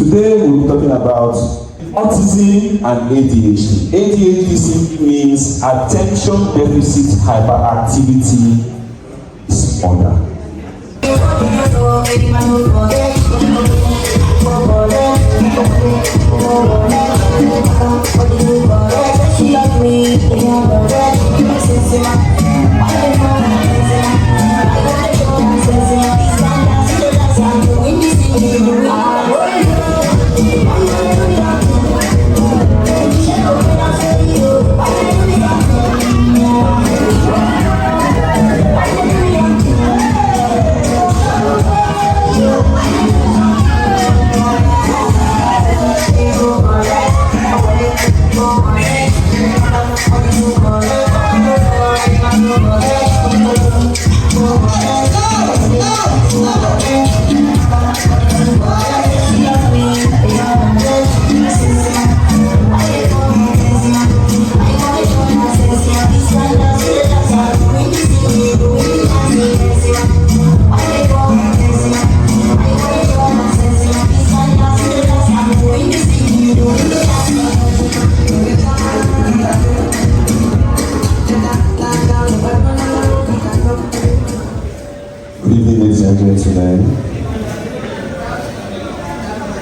Today we'll be talking about autism and ADHD. ADHD simply means attention deficit hyperactivity disorder.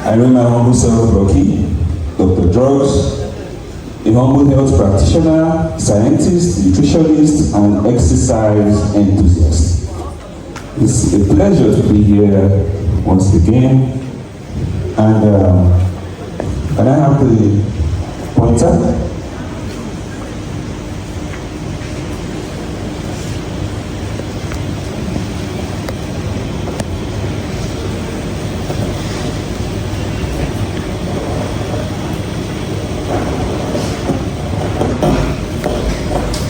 I know my humble self, Rocky, Dr. Drugs, a humble health practitioner, scientist, nutritionist, and exercise enthusiast. It's a pleasure to be here once again. And can I have the pointer?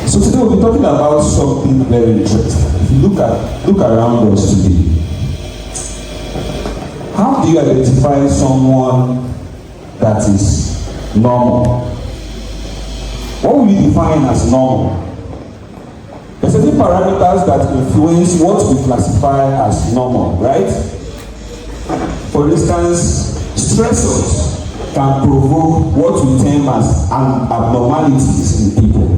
So today we'll be talking about something very interesting. If you look around us today, how do you identify someone that is normal? What will you define as normal? There are certain parameters that influence what we classify as normal, right? For instance, stressors can provoke what we term as abnormalities in people.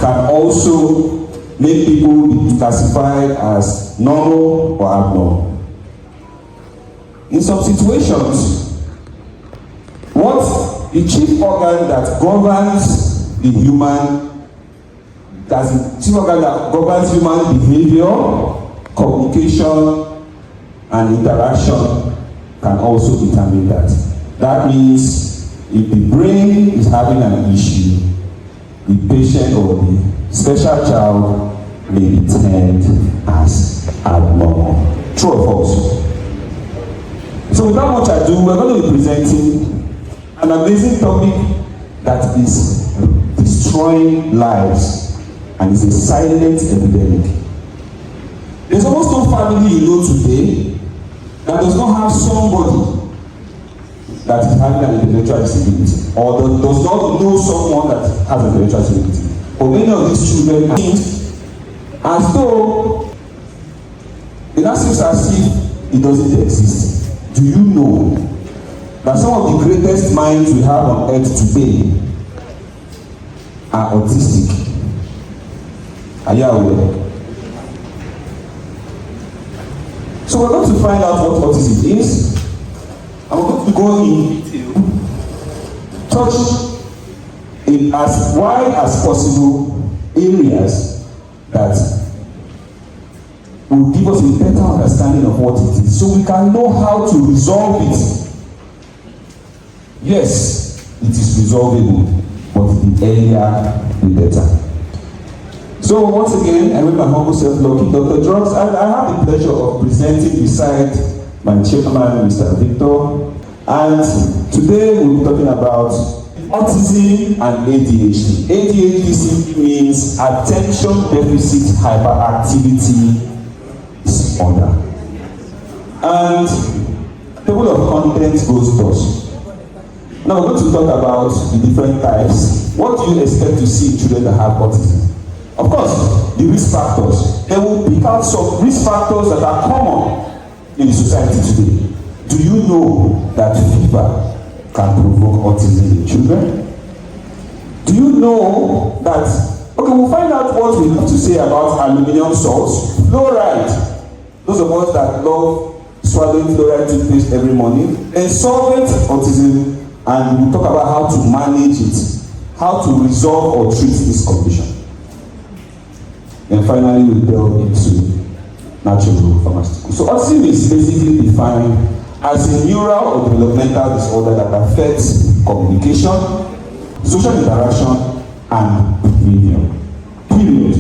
Can also make people be classified as normal or abnormal. In some situations, what the chief organ that governs the human, that's the chief organ that governs human behavior, communication, and interaction can also determine that. That means if the brain is having an issue, the patient or the special child may be termed as abnormal. True or false? So without much ado, we're going to be presenting an amazing topic that is destroying lives and is a silent epidemic. There's almost no family you know today that does not have somebody that is having an intellectual disability, or does not know someone that has an intellectual disability. But many of these children think as though it now seems as if it doesn't exist. Do you know that some of the greatest minds we have on earth today are autistic? Are you aware? So we're going to find out what autism is. I'm going to go in detail, touch in as wide as possible areas that will give us a better understanding of what it is, so we can know how to resolve it. Yes, it is resolvable, but the earlier the better. So once again, I with my humble self, Lucky, Dr. Drugs, and I have the pleasure of presenting beside my chairman, Mr. Victor. And today we'll be talking about autism and ADHD. ADHD simply means attention deficit hyperactivity disorder. And the table of contents goes thus. Now we're going to talk about the different types. What do you expect to see in children that have autism? Of course, the risk factors. They will pick out some risk factors that are common in the society today. Do you know that fever can provoke autism in children? Do you know that, okay, we'll find out what we have to say about aluminum salts, fluoride. Those of us that love swallowing fluoride toothpaste every morning, and solvent autism, and we'll talk about how to manage it, how to resolve or treat this condition. And finally, we'll delve into natural pharmaceuticals. So autism is basically defined as a neural or developmental disorder that affects communication, social interaction, and behavior. Period.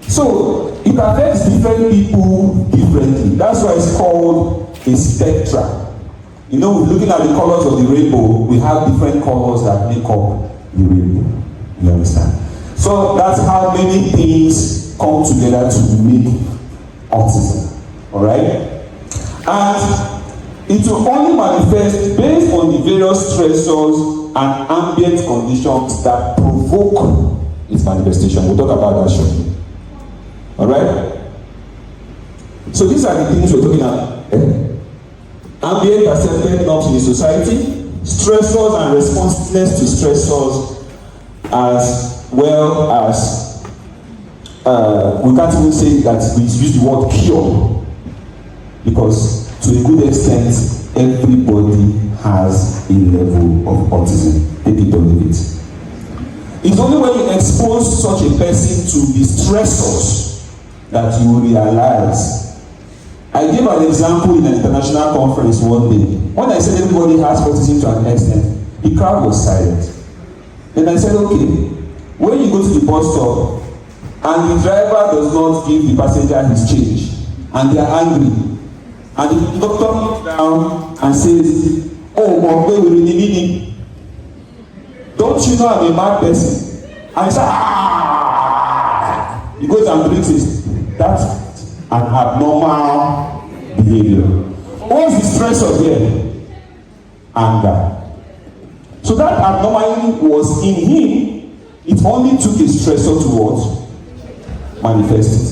So it affects different people differently. That's why it's called a spectrum. You know, looking at the colors of the rainbow, we have different colors that make up the rainbow. You understand? So that's how many things come together to make autism. Alright? And it will only manifest based on the various stressors and ambient conditions that provoke its manifestation. We'll talk about that shortly. Alright? So these are the things we're talking about. Ambient accepted norms in the society, stressors and responsiveness to stressors, as well as we can't even say that we use the word cure, because to a good extent everybody has a level of autism. Take it or leave it. It's only when you expose such a person to the stressors that you will realize. I gave an example in an international conference one day. When I said everybody has autism to an extent, the crowd was silent. Then I said, okay, when you go to the bus stop and the driver does not give the passenger his change and they are angry, and the doctor looks down and says, oh, but we really need him. Don't you know I'm a mad person? And he says, ah! He goes and drinks it. That's an abnormal behavior. What's the stressor here? Anger. So that abnormality was in him. It only took a stressor to what? Manifest it.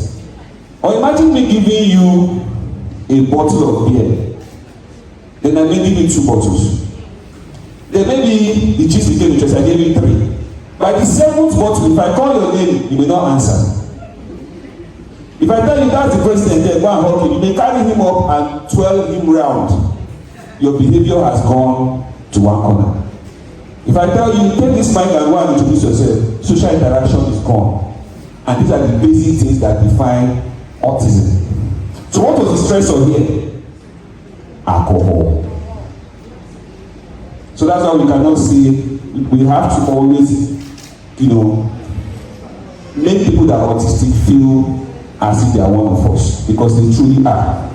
Or imagine me giving you a bottle of beer. Then I may give you 2 bottles. Then maybe the cheese became interested. I gave you 3. By the 7th bottle, if I call your name, you may not answer. If I tell you that's the president there, go and hug him, you may carry him up and twirl him round. Your behavior has gone to one corner. If I tell you, take this mic and go and introduce yourself, social interaction is gone. And these are the basic things that define autism. So what was the stressor here? Alcohol. So that's why we cannot say, we have to always, make people that are autistic feel as if they are one of us, because they truly are.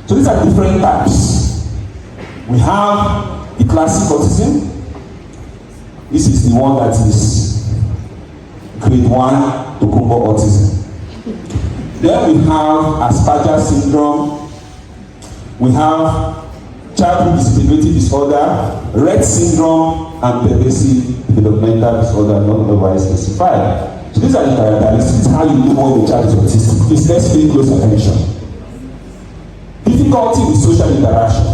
So these are different types. We have the classic autism. This is the one that is grade 1 Tokumbo autism. Then we have Asperger's syndrome. We have childhood disability disorder, Rett syndrome, and pervasive developmental disorder not otherwise specified. So these are the characteristics, how you know when the child is autistic. Please let's pay close attention. Difficulty with social interaction,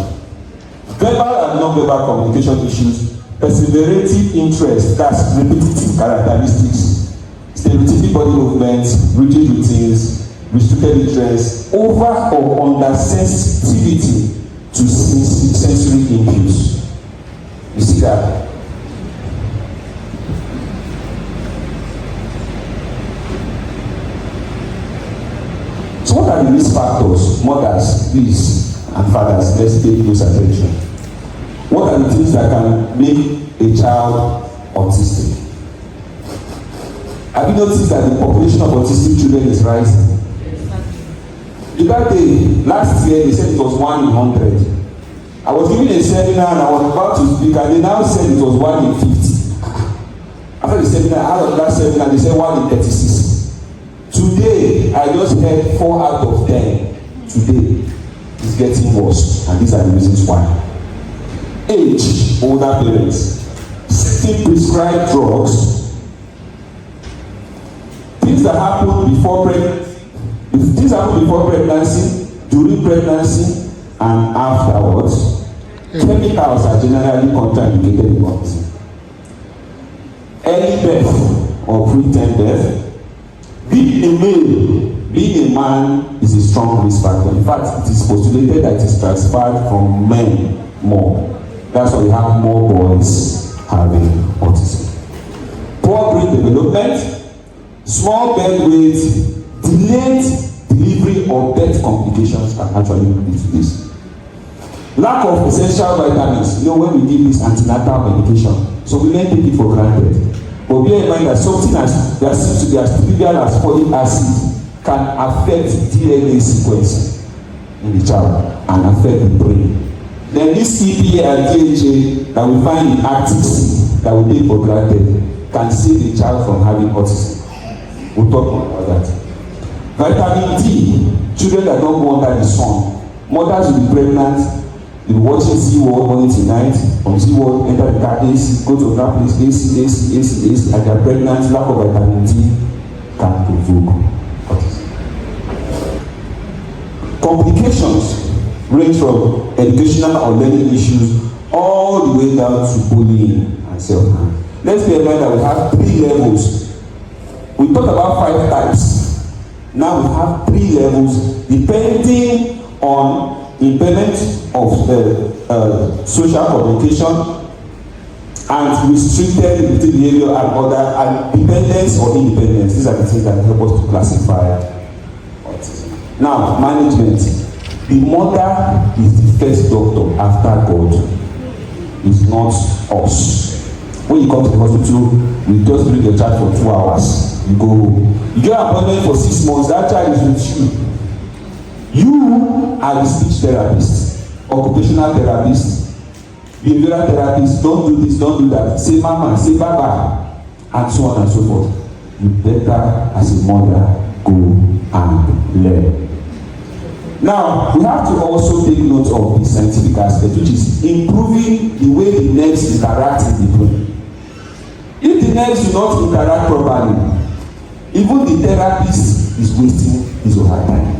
verbal and non-verbal communication issues, perseverative interest, that's repetitive characteristics, stereotypic body movements, rigid routines, restricted interest, over or under sensitivity to sensory inputs. You see that? So what are the risk factors? Mothers, please, and fathers, let's pay close attention. What are the things that can make a child autistic? Have you noticed that the population of autistic children is rising? The other day, last year, they said it was 1 in 100. I was giving a seminar and I was about to speak, and they now said it was 1 in 50. After the seminar, out of that seminar, they said 1 in 36. Today, I just heard 4 out of 10. Today, it's getting worse, and these are the reasons why. Age, older parents, taking prescribed drugs, things that happen before pregnancy This happens before pregnancy, during pregnancy, and afterwards. Chemicals are generally contraindicated in autism. Early birth or preterm birth. Being a male, being a man is a strong risk factor. In fact, it is postulated that it is transferred from men more. That's why we have more boys having autism. Poor brain development, small birth weight, delayed delivery or birth complications can actually lead to this. Lack of essential vitamins. You know, when we give this antenatal medication, so we may take it for granted. But bear in mind that something that seems to be as trivial as folic acid can affect DNA sequencing in the child and affect the brain. Then this EPA and DHA that we find in active seed that we take for granted can save the child from having autism. We'll talk more about that. Vitamin D, children that don't go under the sun. Mothers will be pregnant, they'll be watching Z-World morning to night. From Z-World, enter the car, AC, go to that place, AC, and they're pregnant. Lack of vitamin D can provoke autism. Complications range from educational or learning issues all the way down to bullying and self-harm. Let's bear in mind that we have 3 levels. We talked about 5 types. Now we have 3 levels depending on impairment of the social communication and restricted behavior and other, and dependence or independence. These are the things that help us to classify autism. Now, management. The mother is the first doctor after God. It's not us. When you come to the hospital, we just bring your child for 2 hours. You go home. You get an appointment for 6 months, that child is with you. You are the speech therapist, occupational therapist, behavioral therapist. Don't do this, don't do that. Say mama, say baba, and so on and so forth. You better, as a mother, go and learn. Now, we have to also take note of the scientific aspect, which is improving the way the nerves interact in the brain. If the nerves do not interact properly, even the therapist is wasting his or her time.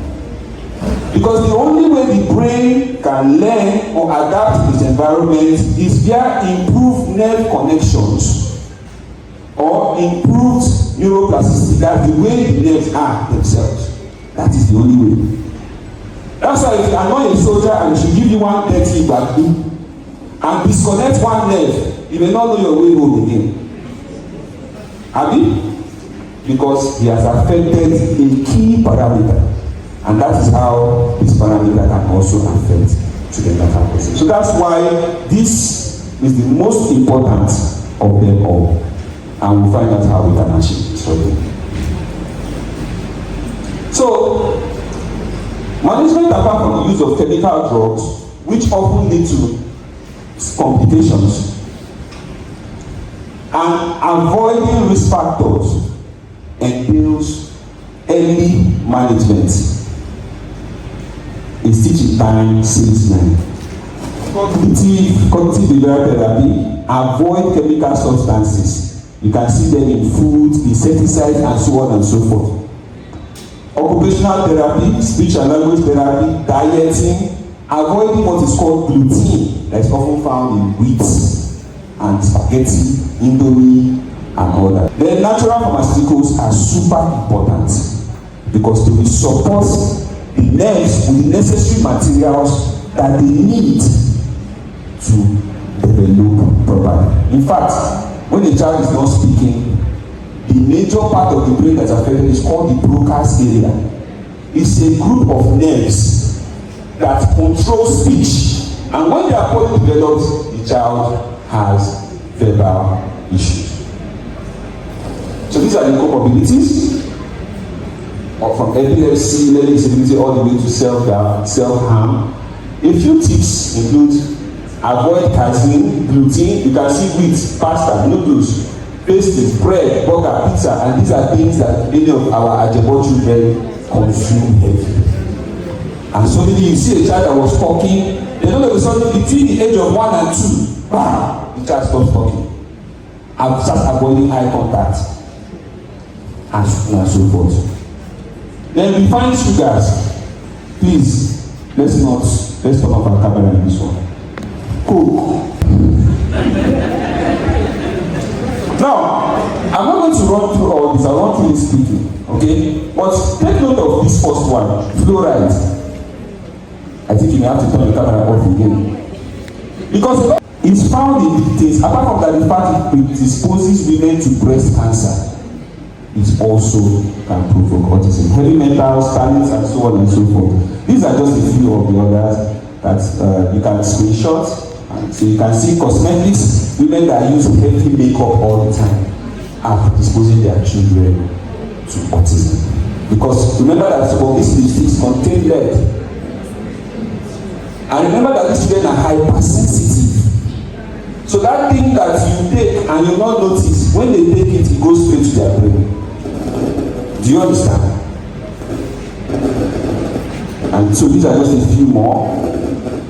Because the only way the brain can learn or adapt to its environment is via improved nerve connections or improved neuroplasticity. That's the way the nerves are themselves. That is the only way. That's why if you annoy a soldier and she give you one dirty vacuum and disconnect one nerve, you may not know your way home again. Abi? Because he has affected a key parameter. And that is how this parameter can also affect children that have autism. So that's why this is the most important of them all. And we'll find out how we can actually solve it. So, management apart from the use of chemical drugs, which often lead to complications, and avoiding risk factors entails early management. Is teaching time, saves time. Cognitive behavioral therapy, avoid chemical substances. You can see them in food, insecticides, and so on and so forth. Occupational therapy, speech and language therapy, dieting, avoiding what is called gluten, that is often found in wheat and spaghetti, indomie, and all that. Then natural pharmaceuticals are super important because they will support the nerves with the necessary materials that they need to develop properly. In fact, when a child is not speaking, the major part of the brain that's affected is called the Broca's area. It's a group of nerves that control speech, and when they are poorly developed, the child has verbal issues. So these are the comorbidities. Or from epilepsy, learning disability, all the way to self-harm. A few tips include avoid casein, gluten. You can see wheat, pasta, noodles, pastries, bread, burger, pizza, and these are things that many of our Ajebo children consume heavily. And suddenly you see a child that was talking, then all of a sudden between the age of 1 and 2, bam, the child stops talking. And starts avoiding eye contact, and so forth. Then we find sugars. Please, let's turn off our camera in this one. Coke. Now, I'm not going to run through all this. I'll run through this quickly, okay? But take note of this first one, fluoride. I think you may have to turn the camera off again. Because it's found in dictates, apart from that, the fact it predisposes women to breast cancer, it also can provoke autism. Heavy metals, tannins, and so on and so forth. These are just a few of the others that you can screenshot. So you can see cosmetics, women that use heavy makeup all the time are predisposing their children to autism. Because remember that some of these lipsticks contain lead. And remember that these children are hypersensitive. So that thing that you take and you not notice, when they take it, it goes straight to their brain. Do you understand? And so these are just a few more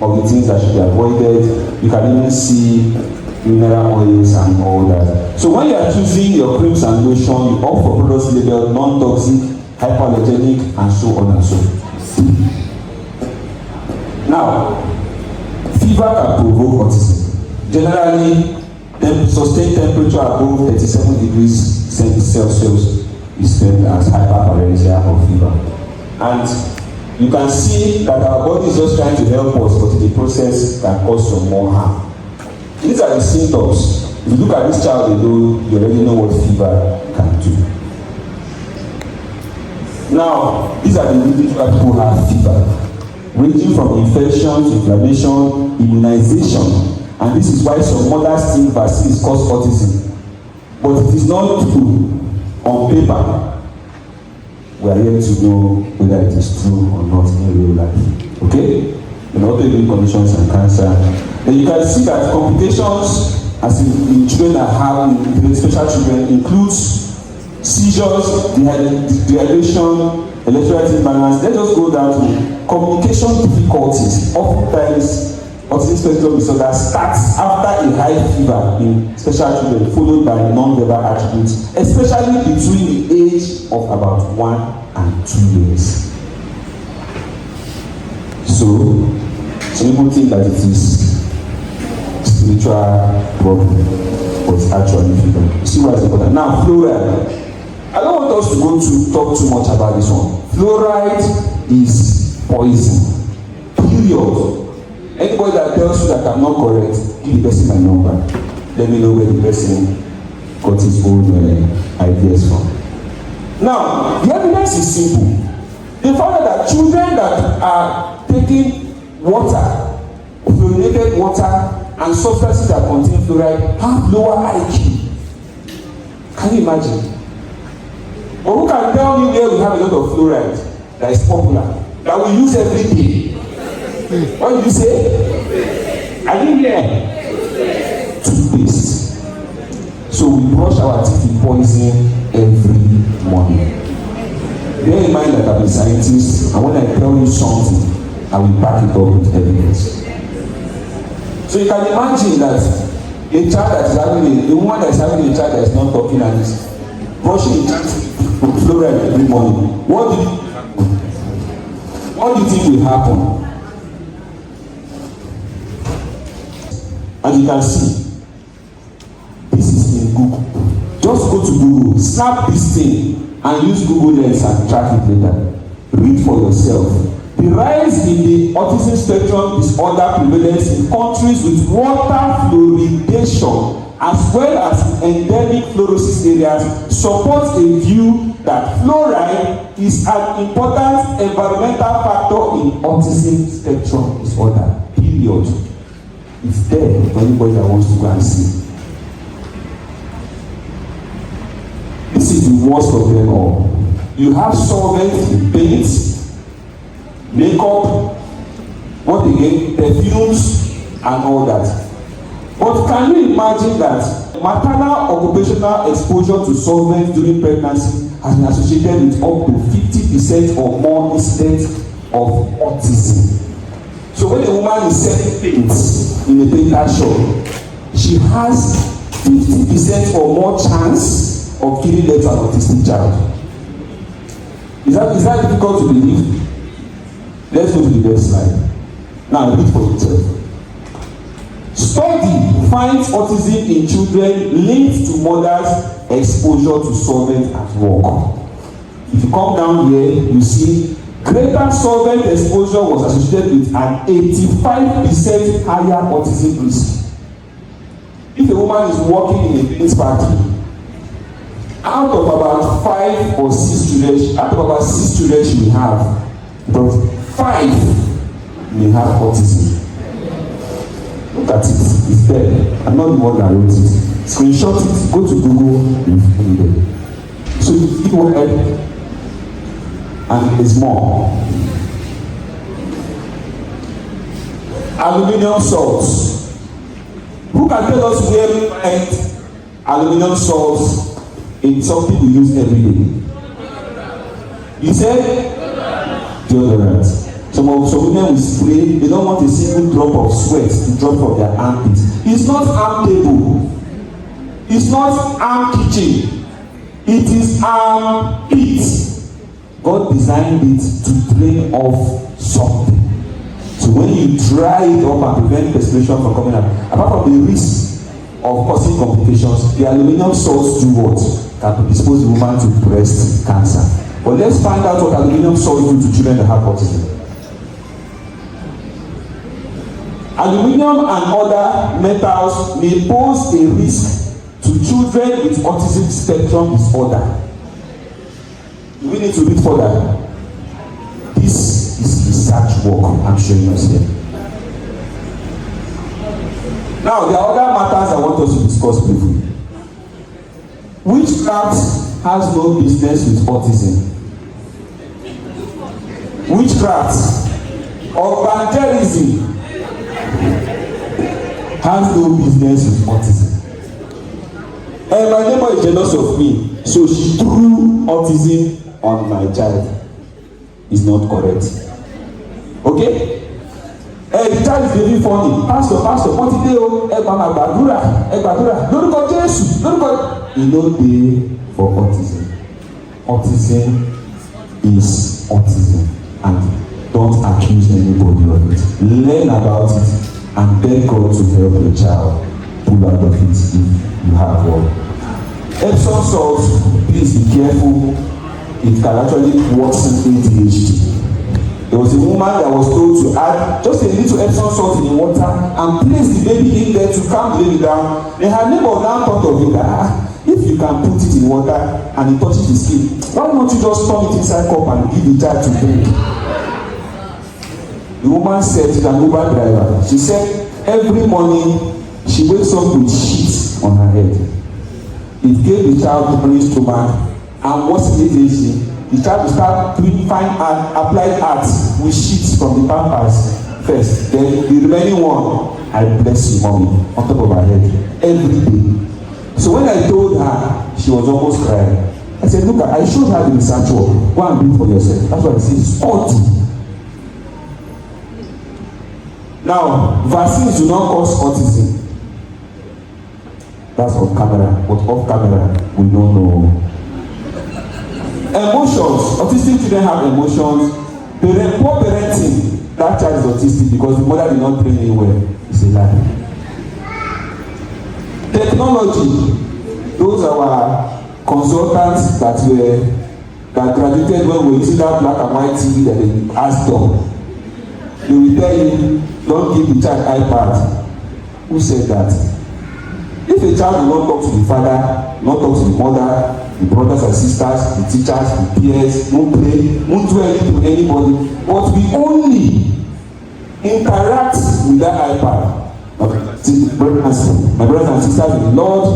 of the things that should be avoided. You can even see mineral oils and all that. So when you are choosing your creams and lotion, you opt for products labeled non-toxic, hypoallergenic, and so on and so forth. Now, fever can provoke autism. Generally, sustained temperature above 37 degrees Celsius is termed as hyperparesia or fever. And you can see that our body is just trying to help us, but in the process can cause some more harm. These are the symptoms. If you look at this child alone, you already know what fever can do. Now, these are the reasons why people have fever, ranging from infections, inflammation, immunization, and this is why some mothers think vaccines cause autism. But it is not true on paper. We are yet to know whether it is true or not in real life. Okay? In autoimmune conditions and cancer. Then you can see that complications as in children that have, in special children, includes seizures, dehydration, electrolyte imbalance. Let us go down to communication difficulties. Oftentimes, autism spectrum disorder starts after a high fever in special children, followed by non-verbal attributes, especially between the age of about 1 and 2 years. So, some people think that it is spiritual problem, but it's actually fever. See why it's important. Now, fluoride. I don't want us to go to talk too much about this one. Fluoride is poison. Period. Anybody that tells you that I'm not correct, give the person my number. Let me know where the person got his own ideas from. Now, the evidence is simple. They found out that children that are taking water, fluorinated water, and substances that contain fluoride have lower IQ. Can you imagine? But who can tell me where we have a lot of fluoride that is popular, that we use every day? What did you say? I didn't hear. Toothpaste. So we brush our teeth with poison every morning. Bear in mind that I'm a scientist, and when I tell you something, I will back it up with evidence. So you can imagine that a child that is having a woman that is having a child that is not talking and is brushing with fluoride every morning. What do you think will happen? And you can see, this is in Google. Just go to Google, snap this thing, and use Google Lens and track it later. Read for yourself. The rise in the autism spectrum disorder prevalence in countries with water fluoridation as well as endemic fluorosis areas supports a view that fluoride is an important environmental factor in autism spectrum disorder. Period. It's there for anybody that wants to go and see. This is the worst of them all. You have solvents in paint, makeup, what again, perfumes, and all that. But can you imagine that maternal occupational exposure to solvents during pregnancy has been associated with up to 50% or more incidents of autism? So when a woman is selling paint in a painter shop, she has 50% or more chance of giving birth to an autistic child. Is that difficult to believe? Let's go to the next slide. Now read for yourself. Study finds autism in children linked to mothers' exposure to solvent at work. If you come down here, you see greater solvent exposure was associated with an 85% higher autism risk. If a woman is working in a paint factory, out of about 5 or 6 children, out of about 6 children she will have, but 5 may have autism. Look at it, it's there. I'm not the one that wrote it. Screenshot it, go to Google, and find it. So you go ahead, and it's more. Aluminium salts. Who can tell us where we find aluminium salts in something we use every day? You said deodorant. Some women will spray, they don't want a single drop of sweat to drop from their armpits. It's not arm table. It's not arm kitchen. It is arm pit. God designed it to drain off something. So when you dry it up and prevent perspiration from coming out, apart from the risk of causing complications, the aluminium salts do what? Can predispose the woman to breast cancer. But let's find out what aluminium salts do to children that have autism. Aluminium and other metals may pose a risk to children with autism spectrum disorder. We need to read further. This is research work I'm showing us here. Now, there are other matters I want us to discuss briefly. Witchcraft has no business with autism. Witchcraft or evangelism has no business with autism. And my neighbor is jealous of me, so she threw autism on my child. It's not correct. Okay? The child is very funny. Pastor, what did you do? Gbàdúrà. Lórúkọ Jésù. You know they for autism. Autism is autism, and don't accuse anybody of it. Learn about it and beg God to help your child pull out of it if you have one. Epsom salt, please be careful. It can actually worsen ADHD. There was a woman that was told to add just a little Epsom salt in the water and place the baby in there to calm the baby down. Then her neighbor now thought of it that if you can put it in water and it touches the skin, why don't you just turn it inside cup and give the child to drink? The woman said to an Uber driver, she said every morning she wakes up with shit on her head. It gave the child the brain stomach, and what's the ADHD? The child will start fine art, applied art with shit from the pampers first. Then the remaining one, I bless you, mommy, on top of her head every day. So when I told her, she was almost crying. I said, look, I showed her the research work. Go and do it for yourself. That's what I say. It's autism. Now, vaccines do not cause autism. That's on camera, but off camera, we don't know. Emotions. Autistic children have emotions. Poor parenting. That child is autistic because the mother did not train him well. It's a lie. Technology. Those are our consultants that graduated when we were using that black and white TV that they asked them. They will tell you, don't give the child iPad. Who said that? If a child will not talk to the father, not talk to the mother, the brothers and sisters, the teachers, the peers, won't play, won't do anything to anybody, but we only interact with that iPad. My brothers and sisters in the Lord,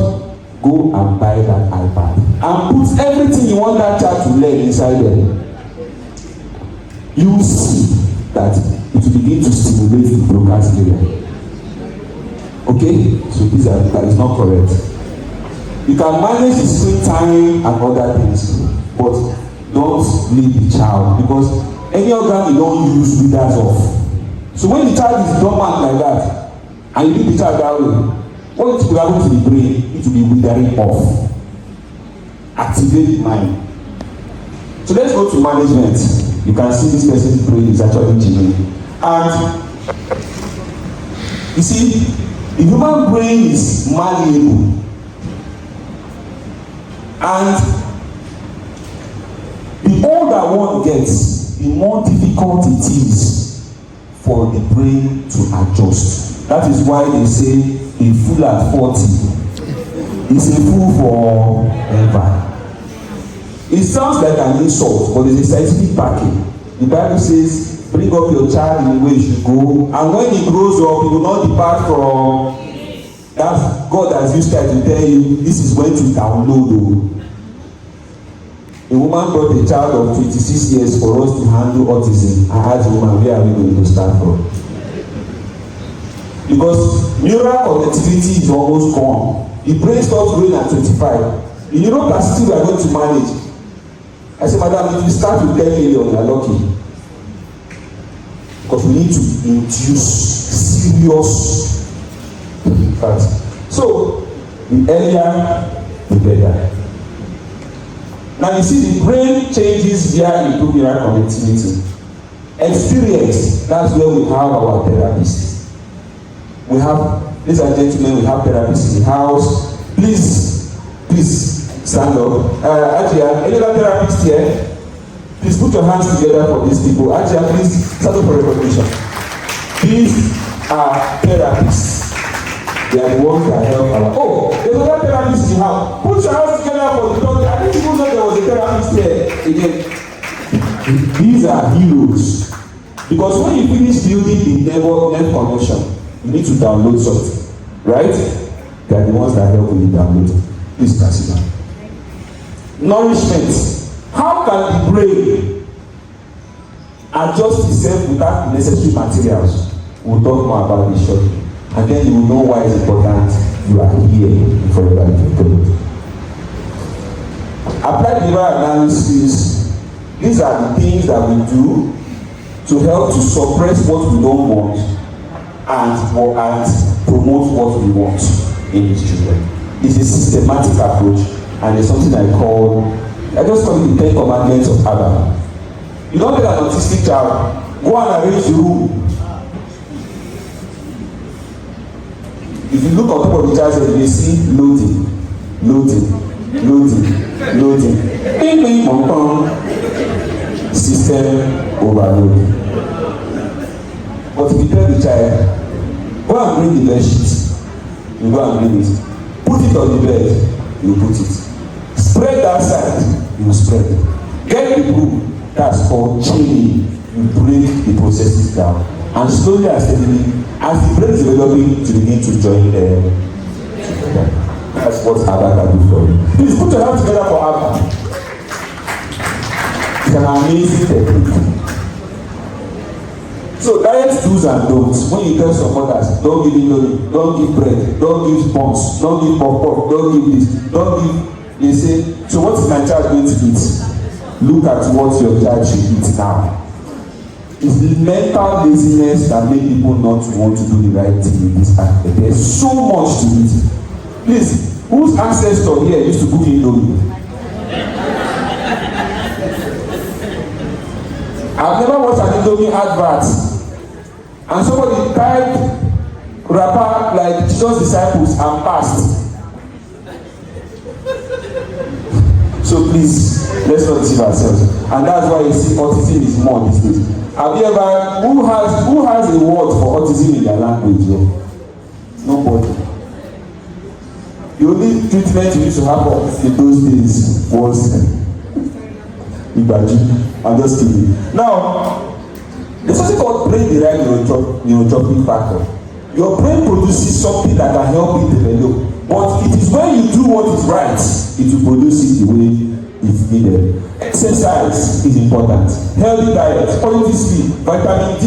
go and buy that iPad and put everything you want that child to learn inside there. You will see that it will begin to stimulate the broadcast area. Okay, so that is not correct. You can manage the screen time and other things, but don't leave the child because any organ you don't use withers off. So when the child is dormant like that and you leave the child that way, what will happen to the brain? It will be withering off. Activate the mind. So let's go to management. You can see this person's brain is actually genuine. And you see, the human brain is malleable. And the older one gets, the more difficult it is for the brain to adjust. That is why they say a fool at 40 is a fool forever. It sounds like an insult, but it's a scientific backing. The Bible says, bring up your child in the way you should go, and when he grows up, he will not depart from that. God has used that to tell you, this is when to download. A woman brought a child of 26 years for us to handle autism. I asked the woman, where are we going to start from? Because neural connectivity is almost gone. The brain stops growing at 25. The neuroplasticity we are going to manage. I said, madam, if you start with 10 million, you are lucky. Because we need to induce serious impact. So, the earlier, the better. Now you see, the brain changes via improved neural connectivity. Experience, that's where we have our therapists. We have, ladies and gentlemen, we have therapists in the house. Please stand up. Actually, any other therapist here? Please put your hands together for these people. Actually, please stand up for recognition. These are therapists. They are the ones that help our. Oh, there's another therapist in the house. Put your hands together for the doctor. I didn't even know there was a therapist here again. These are heroes. Because when you finish building the nerve connection, you need to download something. Right? They are the ones that help with the download. Please consider. Nourishment. How can the brain adjust itself without the necessary materials? We'll talk more about this shortly. And then you will know why it's important you are here for everybody. Applied behavioral analysis. These are the things that we do to help to suppress what we don't want and promote what we want in these children. It's a systematic approach, and it's something I just call it the 10 commandments of Adam. You don't get an autistic child, go and arrange the room. If you look on top of the child, you may see loading. Bing, bing, bong, bong. System overload. But if you tell the child, go and bring the bed sheet, you go and bring it. Put it on the bed, you put it. Spread that side, you spread it. Get the broom, that's called chaining. You break the processes down. And slowly and steadily, as the brain is developing, to begin to join together. That's what Abba can do for you. Please put your hands together for Abba. It's an amazing technique. So diet do's and don'ts. When you tell some others, don't give indomie, don't give bread, don't give buns, don't give pop, don't give this, don't give. They say, so what is my child going to eat? Look at what your child should eat now. It's the mental laziness that make people not want to do the right thing in this aspect. There's so much to it. Please, whose ancestor here used to cook indomie? I've never watched an indomie advert, and somebody typed rapper like Jesus' disciples and passed. So please, let's not deceive ourselves. And that's why you see autism is more these days. Have you ever, who has a word for autism in their language? Nobody. The only treatment we used to have in those days was Ibaji. I'm just kidding. Now, there's something called brain-derived neurotrophic factor. Your brain produces something that can help you develop. But it is when you do what is right, it will produce it the way it's needed. Exercise is important. Healthy diet, quality sleep, vitamin D,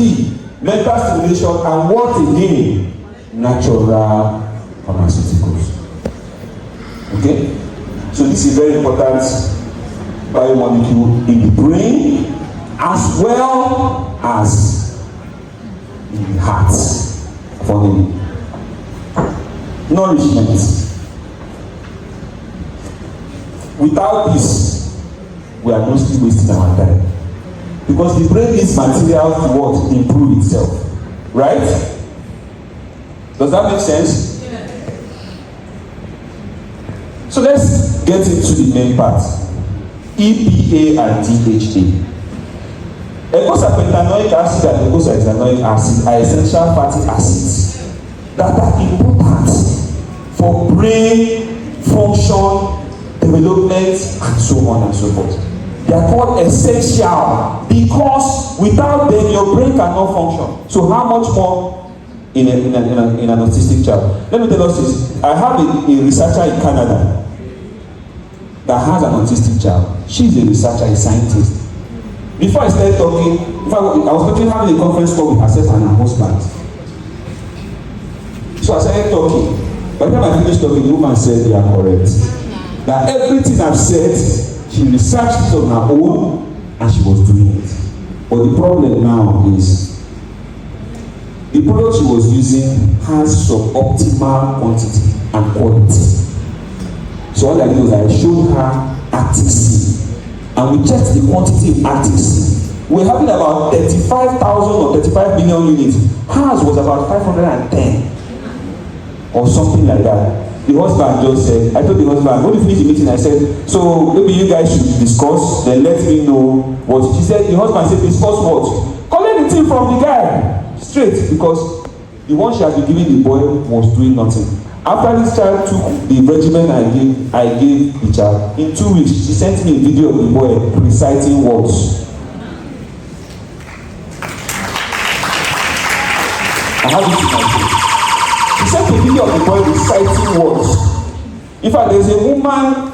mental stimulation, and what again? Natural pharmaceuticals. Okay? So this is very important biomolecule in the brain as well as in the heart. Finally, nourishment. Without this, we are mostly wasting our time. Because the brain needs material to what? Improve itself. Right? Does that make sense? Yeah. So let's get into the main part. EPA and DHA. Eicosapentaenoic acid and eicosahexaenoic acid are essential fatty acids that are important for brain function, development, and so on and so forth. They are called essential because without them your brain cannot function. So how much more in an autistic child? Let me tell us this. I have a researcher in Canada that has an autistic child. She's a researcher, a scientist. Before I started talking, I was having a conference call with herself and her husband. So I started talking. By the time I finished talking, the woman said, "You are correct. That everything I've said, she researched it on her own and she was doing it." But the problem now is the product she was using has suboptimal quantity and quality. So what I did was I showed her Active C, and we checked the quantity of Active C. We're having about 35,000 or 35 million units. Hers was about 510 or something like that. The husband just said, I told the husband, when we finish the meeting, I said, so maybe you guys should discuss, then let me know what. She said, the husband said, discuss what? Collect the thing from the guy straight, because the one she had been giving the boy was doing nothing. After this child took the regimen I gave the child, in 2 weeks, she sent me a video of the boy reciting words. I have it in my phone. She sent a video of the boy reciting words. In fact, there's a woman,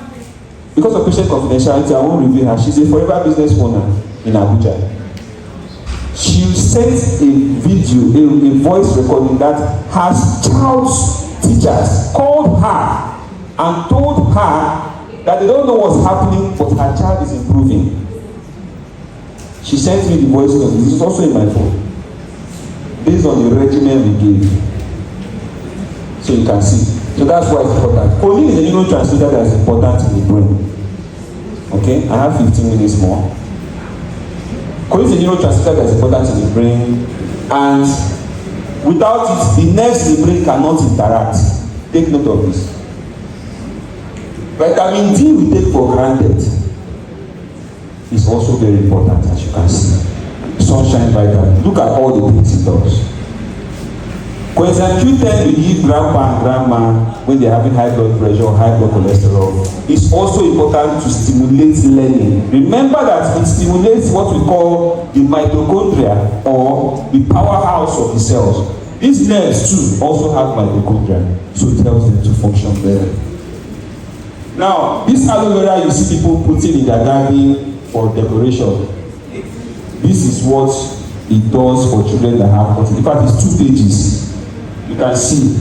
because of patient confidentiality, I won't reveal her. She's a forever business owner in Abuja. She sent a video, a voice recording that has child's teachers called her and told her that they don't know what's happening, but her child is improving. She sent me the voice note. This is also in my phone. Based on the regimen we gave. So you can see. So that's why it's important. Choline is a neurotransmitter that is important in the brain. Okay, I have 15 minutes more. Choline is a neurotransmitter that is important in the brain, and without it, the nerves in the brain cannot interact. Take note of this. Vitamin D we take for granted is also very important, as you can see. Sunshine vitamin. Look at all the things it does. Coenzyme Q10 we give grandpa and grandma when they're having high blood pressure or high blood cholesterol. It's also important to stimulate learning. Remember that it stimulates what we call the mitochondria, or the powerhouse of the cells. These nerves too also have mitochondria, so it helps them to function better. Now, this aloe vera you see people putting in their garden for decoration, this is what it does for children that have autism. In fact, it's 2 pages. You can see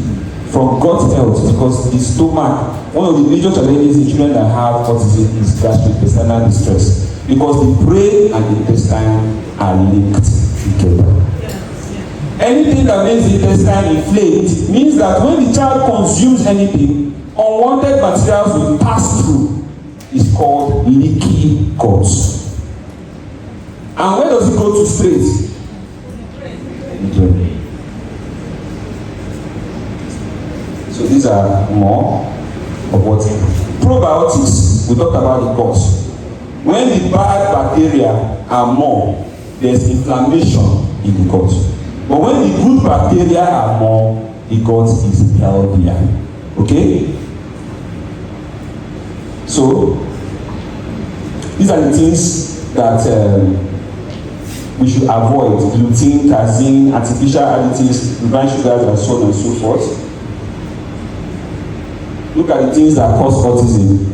from gut health, because the stomach, one of the major challenges in children that have autism is gastrointestinal distress, because the brain and the intestine are linked together. Anything that makes the intestine inflamed means that when the child consumes anything, unwanted materials will pass through. It's called leaky gut. And where does it go to straight? Okay. So these are more of what probiotics. We talked about the gut. When the bad bacteria are more, there's inflammation in the gut. But when the good bacteria are more, the gut is healthier. Okay? So these are the things that we should avoid: gluten, casein, artificial additives, refined sugars, and so on and so forth. Look at the things that cause autism,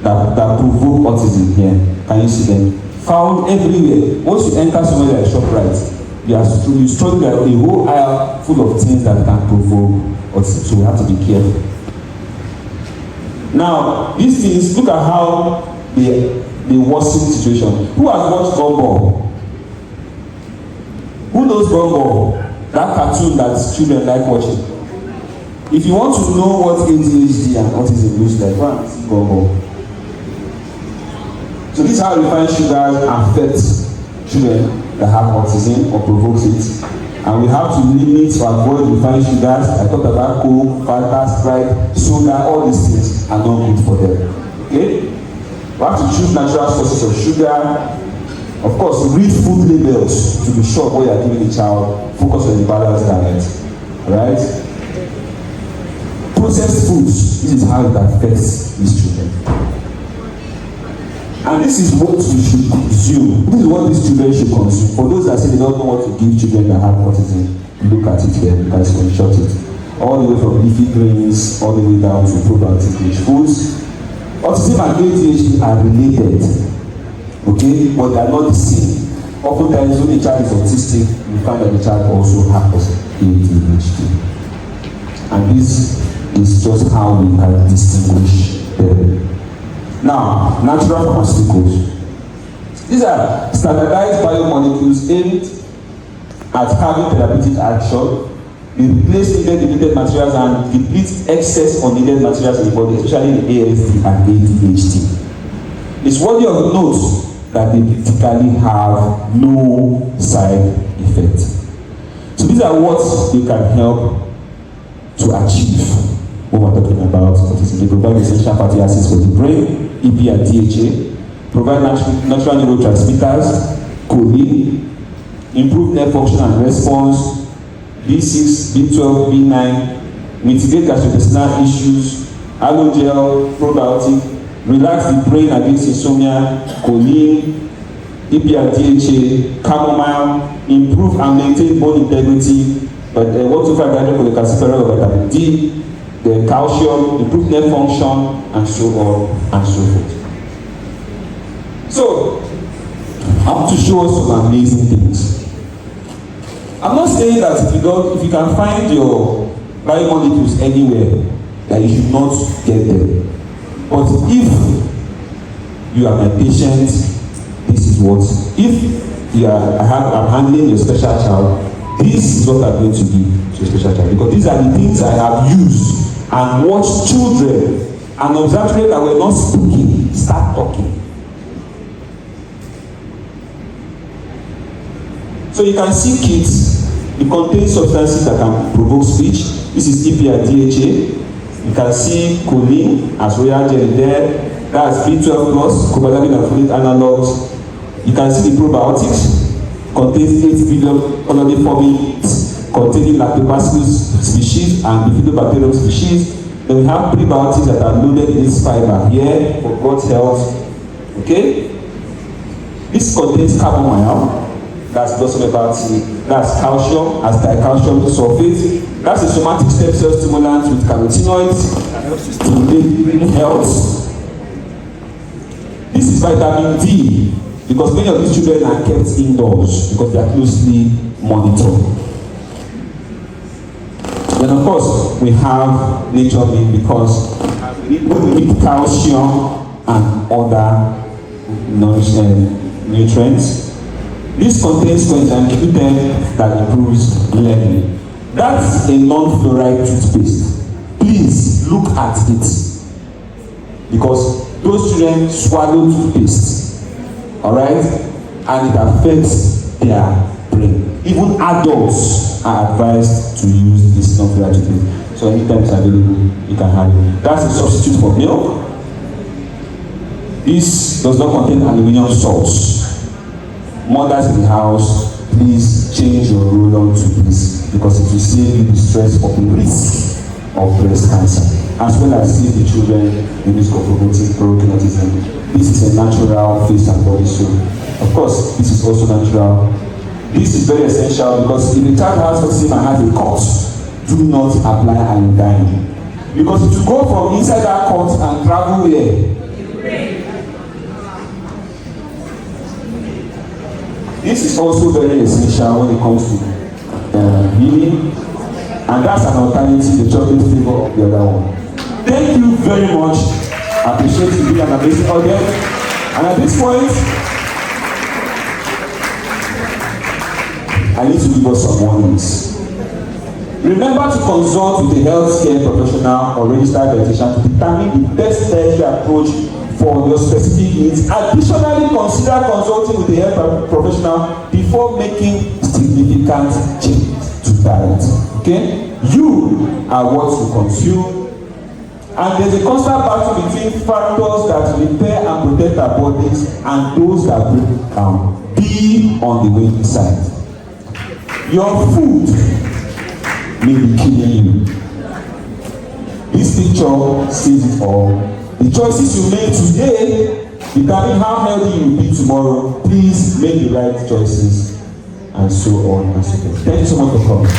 that provoke autism here. Can you see them? Found everywhere. Once you enter somewhere like ShopRite, you struggle at a whole aisle full of things that can provoke autism. So we have to be careful. Now, these things, look at how they worsen the situation. Who has watched Gumball? Who knows Gumball? That cartoon that children like watching. If you want to know what ADHD and autism looks like, go and see Gumball. So this is how refined sugars affect children that have autism or provokes it. And we have to limit or avoid refined sugars. I talked about Coke, Fanta, Sprite, soda, all these things are not good for them. Okay? We have to choose natural sources of sugar. Of course, read food labels to be sure what you are giving the child. Focus on the balanced diet. Alright? Processed foods, this is how it affects these children. And this is what we should consume. This is what these children should consume. For those that say they don't know what to give children that have autism, look at it here, you can screenshot it. All the way from leafy greens, all the way down to probiotic-rich foods. Autism and ADHD are related, okay, but they are not the same. Oftentimes, when a child is autistic, you find that the child also has ADHD. And this is just how we can distinguish them. Now, natural pharmaceuticals. These are standardized biomolecules aimed at having therapeutic action. They replace needed materials and deplete excess unneeded materials in the body, especially in ASD and ADHD. It's worthy of note that they typically have no side effects. So these are what they can help to achieve what we're talking about autism. They provide essential fatty acids for the brain, EP and DHA, provide natural neurotransmitters, choline, improve nerve function and response, B6, B12, B9, mitigate gastrointestinal issues, allogel, probiotic, relax the brain against insomnia, choline, EP and DHA, chamomile, improve and maintain bone integrity, but 125 for the calciferol of vitamin D, the calcium, improve nerve function, and so on and so forth. So, I want to show us some amazing things. I'm not saying that if you can find your biomolecules anywhere, that you should not get them. But if you are my patient, this is what. If I'm handling your special child, this is what I'm going to give to a special child. Because these are the things I have used and watched children and observed children that were not speaking start talking. So you can see kids, it contains substances that can provoke speech. This is EP and DHA. You can see choline as royal jelly there. That's B12 plus, cobalamin and folate analogs. You can see the probiotics. Contains 8 billion colony forming containing lactobacillus species and bifidobacterium species. Then we have prebiotics that are loaded in this fiber here for gut health. Okay? This contains chamomile. That's dosomepatine. That's calcium as dicalcium sulfate. That's a somatic stem cell stimulant with carotenoids to stimulate health. This is vitamin D because many of these children are kept indoors because they are closely monitored. Then of course we have nature meat because we need calcium and other nutrients. This contains coenzyme Q10 that improves learning. That's a non-fluoride toothpaste. Please look at it because those children swallow toothpaste, alright, and it affects their brain. Even adults are advised to use this non-fluoride toothpaste. So anytime it's available, you can have it. That's a substitute for milk. This does not contain aluminum salts. Mothers in the house, please change your roll-on to this because it will save you the stress of the risk of breast cancer, as well as save the children in risk of provoking autism. This is a natural face and body soap. Of course, this is also natural. This is very essential because if a child has autism and has a cut, do not apply iodine because it will go from inside that cut and travel where? This is also very essential when it comes to healing, and that's an alternative, the chocolate flavor of the other one. Thank you very much. I appreciate you being an amazing audience. And at this point, I need to give us some warnings. Remember to consult with a healthcare professional or registered dietitian to determine the best dietary approach for your specific needs. Additionally, consider consulting with a health professional before making significant changes to diet. Okay? You are what you consume, and there's a constant battle between factors that repair and protect our bodies and those that break down. Be on the winning side. Your food may be killing you. This picture says it all. The choices you make today determine how healthy you will be tomorrow. Please make the right choices, and so on and so forth. Thank you so much for coming.